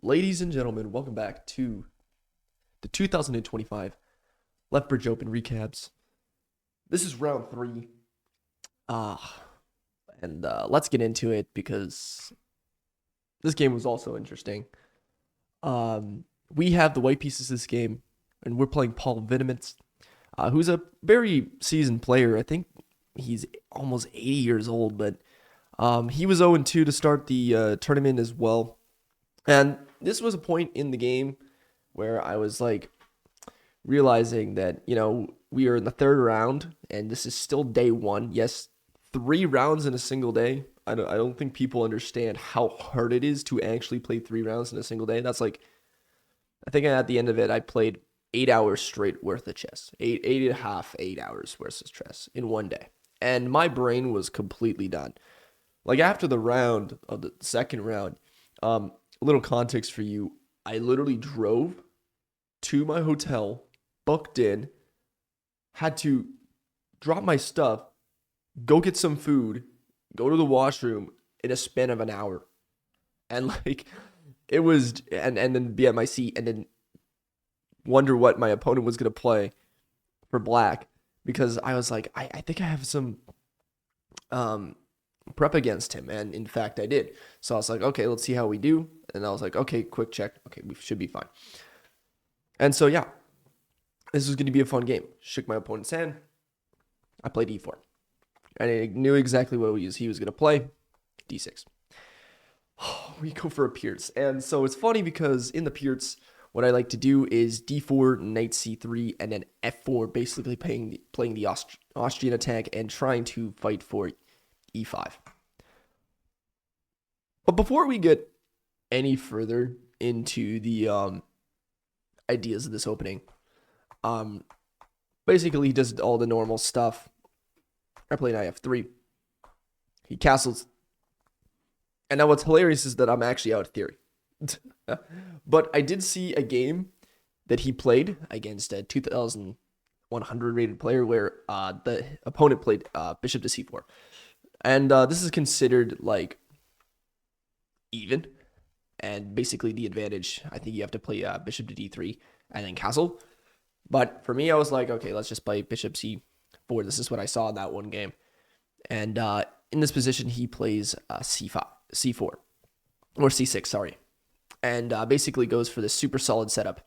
Ladies and gentlemen, welcome back to the 2025 Lethbridge Open recaps. This is round three. And let's get into it because this game was also interesting. We have the white pieces this game, and we're playing Paul Vitamins, who's a very seasoned player. I think he's almost 80 years old, but he was 0-2 to start the tournament as well. And this was a point in the game where I was like realizing that, we are in the third round and this is still day one. Yes, 3 rounds in a single day. I don't think people understand how hard it is to actually play 3 rounds in a single day. That's like, I think at the end of it, I played 8 hours straight worth of chess, eight and a half, 8 hours worth of chess in one day. And my brain was completely done. Like after the round of the second round, a little context for you. I literally drove to my hotel, booked in, had to drop my stuff, go get some food, go to the washroom in a span of an hour. And like it was and then be at my seat and then wonder what my opponent was gonna play for black because I was like, I think I have some prep against him, and in fact I did. So I was like, okay, let's see how we do. And I was like, okay, quick check. Okay, we should be fine. And so yeah, this was going to be a fun game. Shook my opponent's hand. I played e4. And I knew exactly what he was going to play. d6. We go for a Pierce. And so it's funny because in the Pierce, what I like to do is d4, knight c3, and then f4, basically playing the Austrian attack and trying to fight for e5. But before we get any further into the ideas of this opening, basically he does all the normal stuff. I play knight f3. He castles. And now what's hilarious is that I'm actually out of theory. But I did see a game that he played against a 2,100 rated player where the opponent played bishop to c4. And this is considered like even. And basically the advantage, I think you have to play bishop to d3 and then castle. But for me, I was like, okay, let's just play bishop c4. This is what I saw in that one game. And in this position, he plays c4, or c6, sorry. And basically goes for this super solid setup.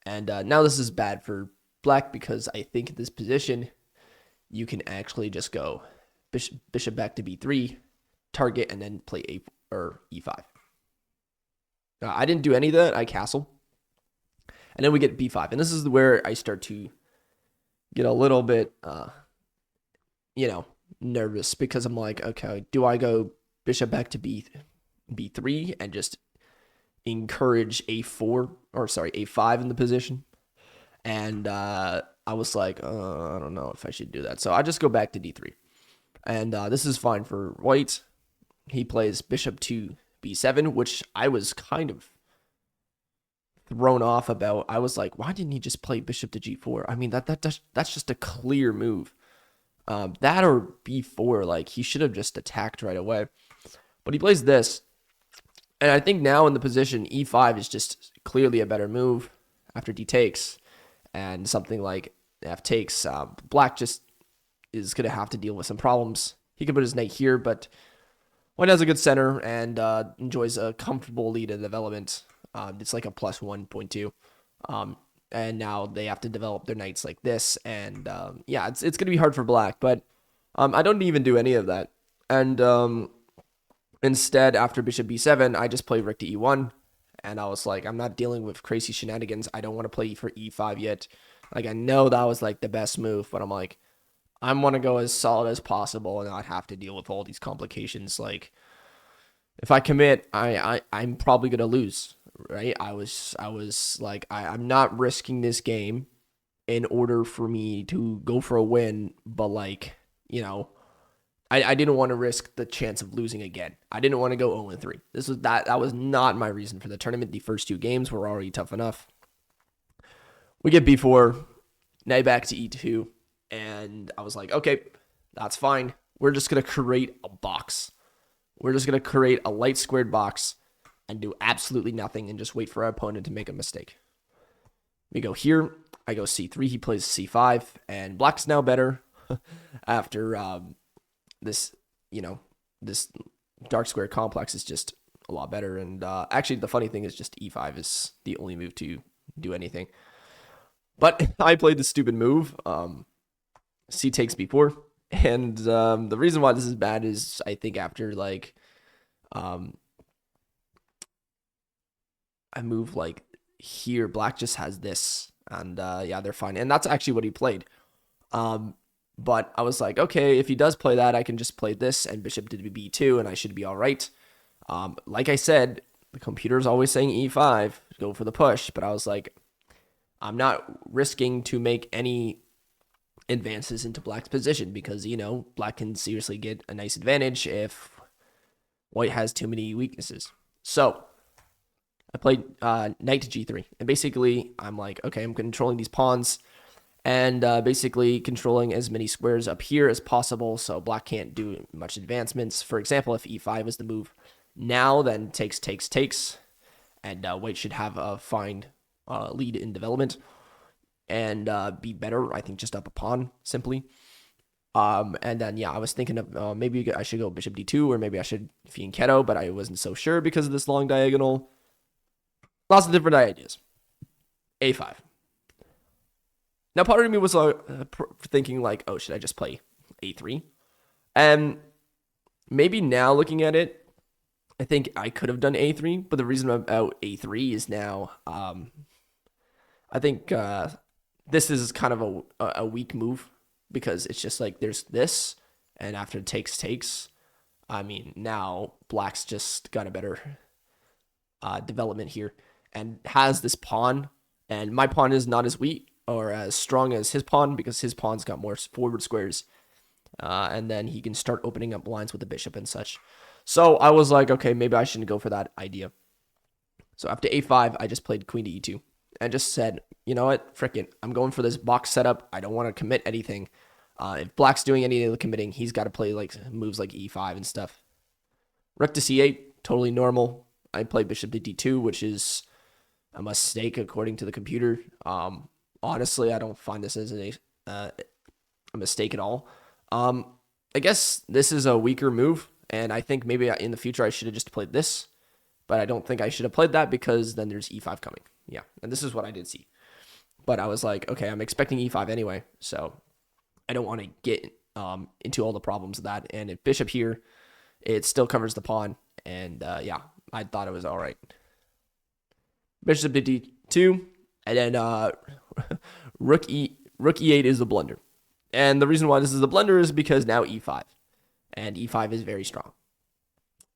And now this is bad for black because I think in this position, you can actually just go bishop back to b3, target, and then play e5. I didn't do any of that. I castle. And then we get b5. And this is where I start to get a little bit, nervous because I'm like, okay, do I go bishop back to b3 and just encourage a5 in the position? And I was like, I don't know if I should do that. So I just go back to d3. And this is fine for white. He plays bishop to b7, which I was kind of thrown off about. I was like, why didn't he just play bishop to g4? I mean, that's just a clear move. That or b4, like he should have just attacked right away. But he plays this. And I think now in the position, e5 is just clearly a better move after d takes. And something like f takes, black just is going to have to deal with some problems. He could put his knight here, but white has a good center and enjoys a comfortable lead in development. It's like a plus 1.2. And now they have to develop their knights like this. And it's going to be hard for black. But I don't even do any of that. And instead, after bishop b7, I just play rook to e1. And I was like, I'm not dealing with crazy shenanigans. I don't want to play for e5 yet. Like, I know that was like the best move. But I'm like, I want to go as solid as possible and not have to deal with all these complications. Like, if I commit, I'm probably going to lose. Right? I was like, I'm not risking this game in order for me to go for a win, but like, I didn't want to risk the chance of losing again. I didn't want to go 0-3. That was not my reason for the tournament. The first 2 games were already tough enough. We get b4, knight back to e2, and I was like, okay, that's fine. We're just gonna create a box. We're just gonna create a light squared box. and do absolutely nothing and just wait for our opponent to make a mistake. We go here. I go c3. He plays c5, and black's now better after this, this dark square complex is just a lot better. And actually, the funny thing is just e5 is the only move to do anything. But I played the stupid move, c takes b4. And the reason why this is bad is I think after I move here, black just has this, and yeah, they're fine. And that's actually what he played. But I was like, okay, if he does play that, I can just play this and bishop to b2, and I should be all right. Like I said, the computer's always saying e5, go for the push, but I was like, I'm not risking to make any advances into black's position because, black can seriously get a nice advantage if white has too many weaknesses. So I played knight to g3, and basically I'm like, okay, I'm controlling these pawns and basically controlling as many squares up here as possible so black can't do much advancements. For example, if e5 was the move now, then takes, and white should have a fine lead in development and be better, I think, just up a pawn, simply. And then, yeah, I was thinking of maybe I should go bishop d2, or maybe I should fianchetto, but I wasn't so sure because of this long diagonal. Lots of different ideas. a5. Now, part of me was thinking like, oh, should I just play a3? And maybe now looking at it, I think I could have done a3, but the reason about a3 is now, I think this is kind of a weak move because it's just like there's this, and after takes, I mean, now black's just got a better development here and has this pawn, and my pawn is not as weak or as strong as his pawn because his pawn's got more forward squares, and then he can start opening up lines with the bishop and such. So I was like, okay, maybe I shouldn't go for that idea. So after a5, I just played queen to e2 and just said, you know what, frick it, I'm going for this box setup. I don't want to commit anything. If black's doing any of the committing, he's got to play moves like e5 and stuff. Rook to c8, totally normal. I played bishop to d2, which is a mistake according to the computer. Honestly, I don't find this as a mistake at all. I guess this is a weaker move, and I think maybe in the future I should have just played this, but I don't think I should have played that because then there's e5 coming. Yeah, and this is what I did see. But I was like, okay, I'm expecting e5 anyway, so I don't want to get into all the problems of that. And if bishop here, it still covers the pawn, and yeah, I thought it was all right. Bishop to d2, and then rook e8 is the blunder. And the reason why this is the blunder is because now e5, and e5 is very strong.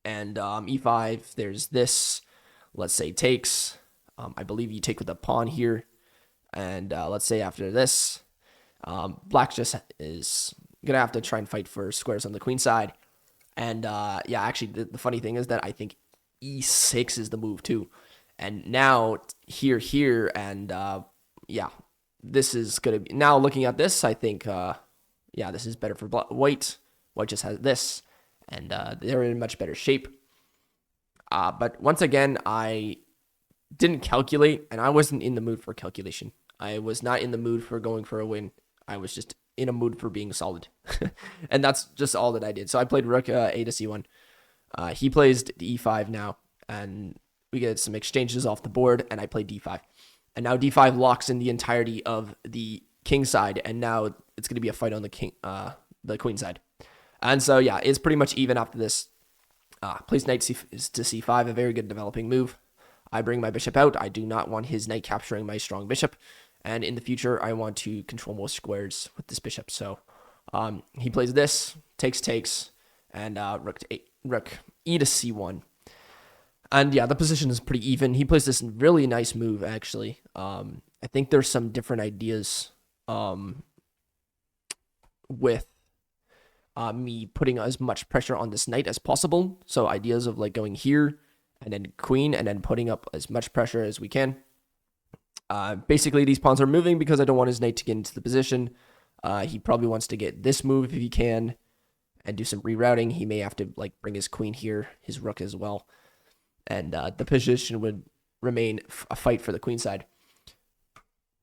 And e5, there's this, let's say takes. I believe you take with the pawn here, and let's say after this, black just is gonna have to try and fight for squares on the queen side. And yeah, actually, the funny thing is that I think e6 is the move too. And now here, and yeah, this is gonna be, now looking at this, I think yeah, this is better for white. White just has this, and they're in much better shape. But once again, I didn't calculate, and I wasn't in the mood for calculation. I was not in the mood for going for a win. I was just in a mood for being solid. And that's just all that I did. So I played rook a to c1. He plays e5 now, and we get some exchanges off the board, and I play d5. And now d5 locks in the entirety of the king side, and now it's going to be a fight on the queen side. And so, yeah, it's pretty much even after this. Plays knight to c5, a very good developing move. I bring my bishop out. I do not want his knight capturing my strong bishop. And in the future, I want to control more squares with this bishop. So he plays this, takes, and rook e to c1. And yeah, the position is pretty even. He plays this really nice move, actually. I think there's some different ideas with me putting as much pressure on this knight as possible. So ideas of going here and then queen and then putting up as much pressure as we can. Basically, these pawns are moving because I don't want his knight to get into the position. He probably wants to get this move if he can and do some rerouting. He may have to bring his queen here, his rook as well. and the position would remain a fight for the queen side.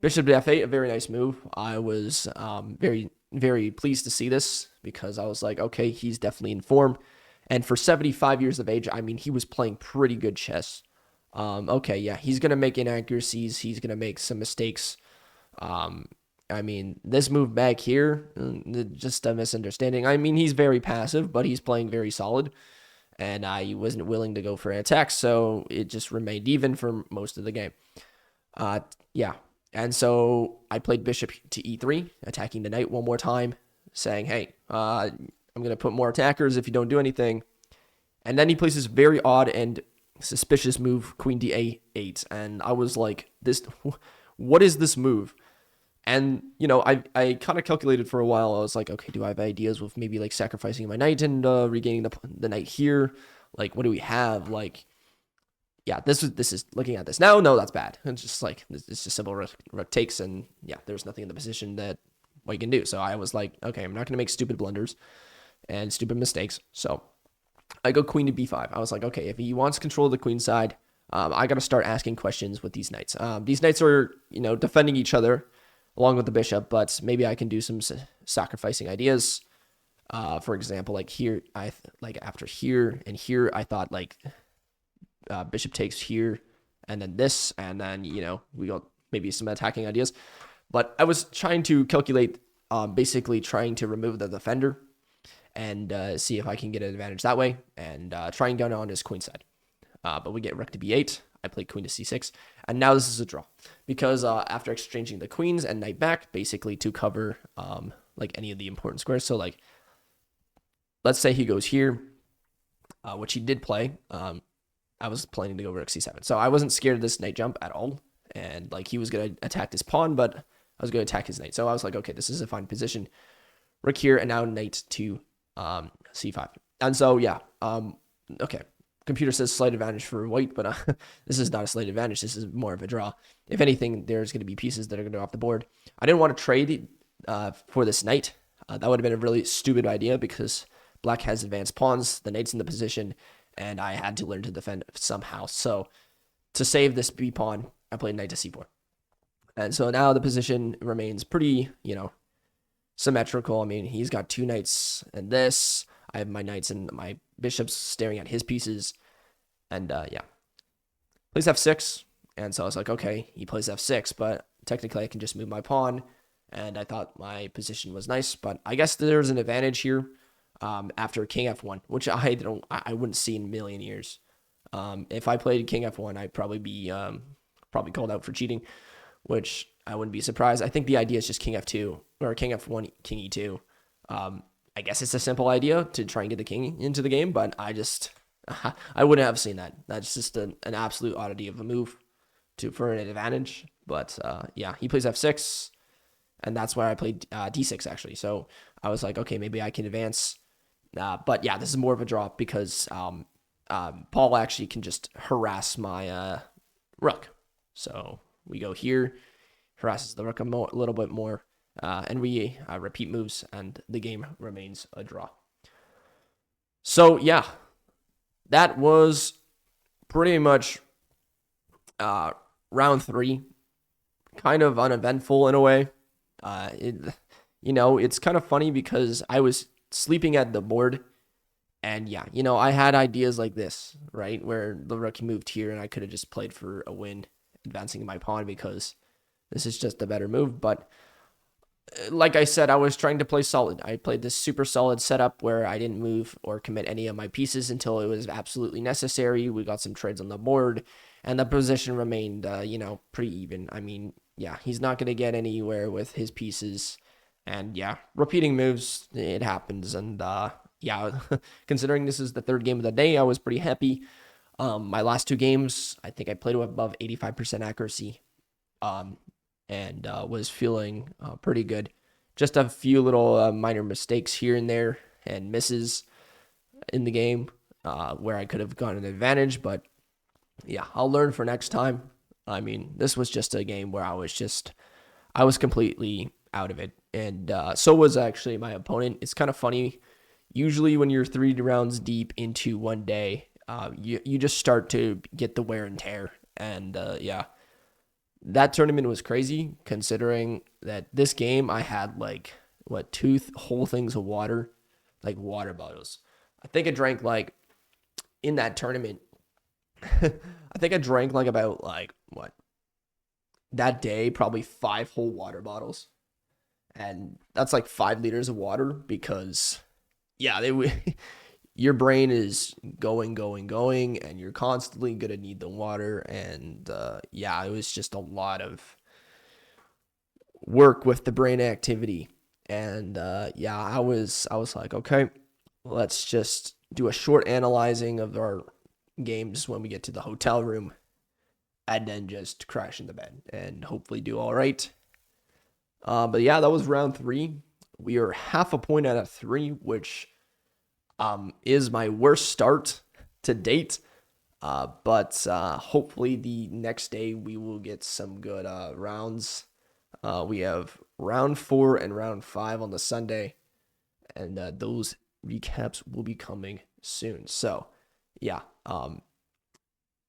Bishop to f8, a very nice move. I was very, very pleased to see this because I was like, okay, he's definitely in form. And for 75 years of age, I mean, he was playing pretty good chess. Okay, yeah, he's going to make inaccuracies. He's going to make some mistakes. I mean, this move back here, just a misunderstanding. I mean, he's very passive, but he's playing very solid. And I wasn't willing to go for an attack, so it just remained even for most of the game. Yeah. And so I played bishop to e3, attacking the knight one more time, saying, hey, I'm going to put more attackers if you don't do anything. And then he plays this very odd and suspicious move, queen d8. And I was like, what is this move? And, you know, I kind of calculated for a while. I was like, okay, do I have ideas with maybe like sacrificing my knight and regaining the knight here? Like, what do we have? Like, yeah, this is looking at this now. No, that's bad. It's just like, it's just simple rook takes, and yeah, there's nothing in the position that what you can do. So I was like, okay, I'm not going to make stupid blunders and stupid mistakes. So I go queen to b5. I was like, okay, if he wants control of the queen side, I got to start asking questions with these knights. These knights are, you know, defending each other along with the bishop, but maybe I can do some sacrificing ideas. For example, like here, after here and here, I thought like bishop takes here, and then this, and then, you know, we got maybe some attacking ideas. But I was trying to calculate, basically trying to remove the defender and see if I can get an advantage that way, and trying down on his queen side. But we get rook to b8. I play queen to c6, and now this is a draw because after exchanging the queens and knight back, basically to cover like any of the important squares. So like, let's say he goes here, which he did play. I was planning to go rook c7, so I wasn't scared of this knight jump at all. And like, he was gonna attack this pawn, but I was gonna attack his knight. So I was like, okay, this is a fine position. Rook here, and now knight to c5. And so yeah, okay. Computer says slight advantage for white, but this is not a slight advantage. This is more of a draw. If anything, there's going to be pieces that are going to go off the board. I didn't want to trade for this knight. That would have been a really stupid idea because black has advanced pawns, the knight's in the position, and I had to learn to defend somehow. So to save this b pawn, I played knight to c4. And so now the position remains pretty, you know, symmetrical. I mean, he's got two knights and this. I have my knights and my bishops staring at his pieces. And yeah, plays f6. And so I was like, okay, he plays f6, but technically I can just move my pawn. And I thought my position was nice, but I guess there's an advantage here after king f1, which I wouldn't see in a million years. If I played king f1, I'd probably be probably called out for cheating, which I wouldn't be surprised. I think the idea is just king f2 or king f1, king e2. I guess it's a simple idea to try and get the king into the game, but I wouldn't have seen that. That's just an absolute oddity of a move for an advantage. But yeah, he plays f6, and that's where I played d6 actually. So I was like, okay, maybe I can advance. But yeah, this is more of a draw because Paul actually can just harass my rook. So we go here, harasses the rook a little bit more. And we repeat moves, and the game remains a draw. So, yeah, that was pretty much round 3. Kind of uneventful in a way. You know, it's kind of funny because I was sleeping at the board, and yeah, you know, I had ideas like this, right, where the rook moved here, and I could have just played for a win, advancing my pawn because this is just a better move, but like I said, I was trying to play solid. I played this super solid setup where I didn't move or commit any of my pieces until it was absolutely necessary. We got some trades on the board, and the position remained, you know, pretty even. I mean, yeah, he's not going to get anywhere with his pieces. And yeah, repeating moves, it happens. And yeah, considering this is the third game of the day, I was pretty happy. My last 2 games, I think I played with above 85% accuracy. And was feeling pretty good. Just a few little minor mistakes here and there and misses in the game where I could have gotten an advantage, but yeah, I'll learn for next time. I mean, this was just a game where I was completely out of it, and so was actually my opponent. It's kind of funny. Usually when you're 3 rounds deep into one day, you just start to get the wear and tear. And yeah, that tournament was crazy considering that this game I had like what whole things of water, like water bottles. I think I drank like in that tournament. I think I drank like about like what that day probably 5 whole water bottles, and that's like 5 liters of water because yeah, your brain is going, and you're constantly gonna need the water. And yeah, it was just a lot of work with the brain activity. And yeah, I was like, okay, let's just do a short analyzing of our games when we get to the hotel room, and then just crash in the bed and hopefully do all right. But yeah, that was round 3. We are half a point out of 3, which is my worst start to date. But hopefully the next day we will get some good rounds. We have round 4 and round 5 on the Sunday, and those recaps will be coming soon. So yeah,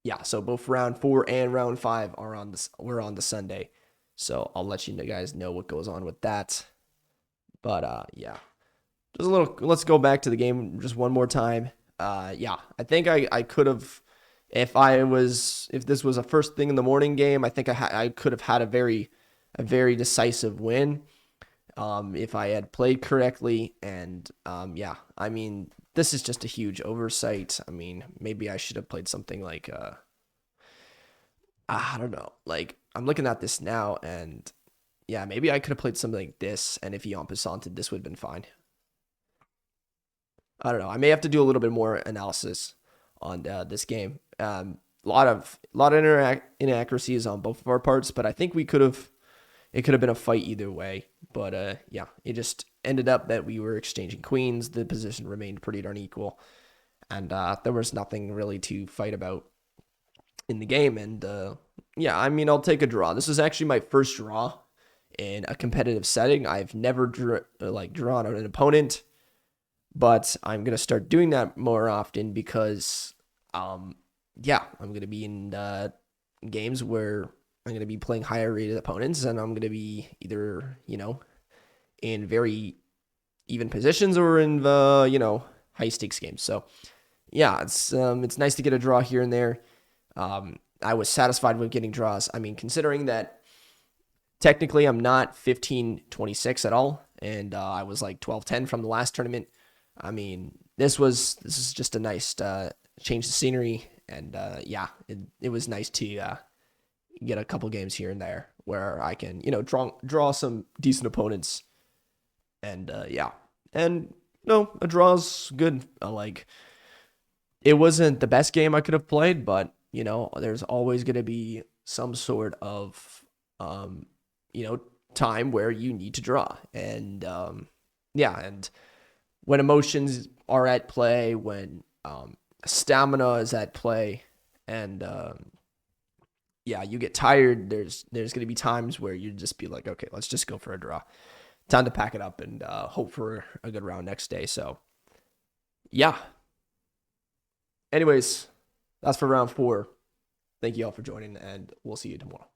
yeah. So both round 4 and round 5 are on this. We're on the Sunday, so I'll let you guys know what goes on with that. But yeah, just a little. Let's go back to the game just one more time. Yeah, I think I could have, if this was a first thing in the morning game, I think I could have had a very decisive win. If I had played correctly. And yeah, I mean, this is just a huge oversight. I mean, maybe I should have played something like I don't know. Like I'm looking at this now, and yeah, maybe I could have played something like this, and if he en passanted, this would have been fine. I don't know. I may have to do a little bit more analysis on this game. A lot of inaccuracies on both of our parts, but I think we could have. It could have been a fight either way. But yeah, it just ended up that we were exchanging queens. The position remained pretty darn equal, and there was nothing really to fight about in the game. And yeah, I mean, I'll take a draw. This is actually my first draw in a competitive setting. I've never drawn an opponent, but I'm gonna start doing that more often because yeah, I'm gonna be in games where I'm gonna be playing higher rated opponents, and I'm gonna be either in very even positions or in the high stakes games. So yeah, it's nice to get a draw here and there. I was satisfied with getting draws. I mean, considering that technically I'm not 15-26 at all, and I was like 12-10 from the last tournament. I mean, this is just a nice change the scenery, and yeah, it was nice to get a couple games here and there where I can draw some decent opponents. And yeah, and no, a draw's good. Like it wasn't the best game I could have played, but there's always going to be some sort of time where you need to draw. And yeah, and when emotions are at play, when stamina is at play, and yeah, you get tired, there's going to be times where you just be like, okay, let's just go for a draw. Time to pack it up and hope for a good round next day. So yeah. Anyways, that's for round 4. Thank you all for joining, and we'll see you tomorrow.